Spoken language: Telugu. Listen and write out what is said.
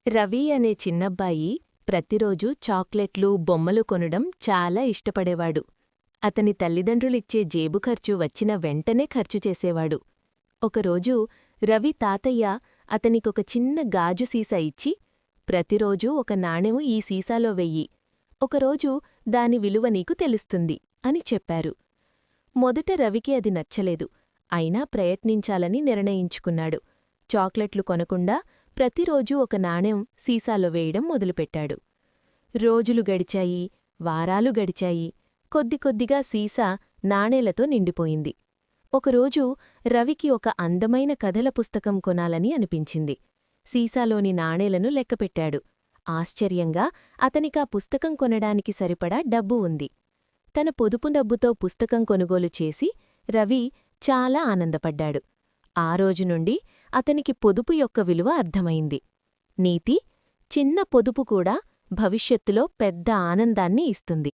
రవి అనే చిన్నబ్బాయి ప్రతిరోజూ చాక్లెట్లు, బొమ్మలు కొనడం చాలా ఇష్టపడేవాడు. అతని తల్లిదండ్రులిచ్చే జేబు ఖర్చు వచ్చిన వెంటనే ఖర్చు చేసేవాడు. ఒకరోజు రవి తాతయ్య అతనికొక చిన్న గాజు సీసా ఇచ్చి, ప్రతిరోజూ ఒక నాణెం ఈ సీసాలో వెయ్యి. ఒకరోజు దాని విలువ నీకు తెలుస్తుంది అని చెప్పారు. మొదట రవికి అది నచ్చలేదు. అయినా ప్రయత్నించాలని నిర్ణయించుకున్నాడు. చాక్లెట్లు కొనకుండా ప్రతిరోజూ ఒక నాణెం సీసాలో వేయడం మొదలుపెట్టాడు. రోజులు గడిచాయి, వారాలు గడిచాయి. కొద్దికొద్దిగా సీసా నాణేలతో నిండిపోయింది. ఒకరోజు రవికి ఒక అందమైన కథల పుస్తకం కొనాలని అనిపించింది. సీసాలోని నాణేలను లెక్కపెట్టాడు. ఆశ్చర్యంగా అతనికా పుస్తకం కొనడానికి సరిపడా డబ్బు ఉంది. తన పొదుపు డబ్బుతో పుస్తకం కొనుగోలు చేసి రవి చాలా ఆనందపడ్డాడు. ఆ రోజునుండి అతనికి పొదుపు యొక్క విలువ అర్థమైంది. నీతి: చిన్న పొదుపు కూడా భవిష్యత్తులో పెద్ద ఆనందాన్ని ఇస్తుంది.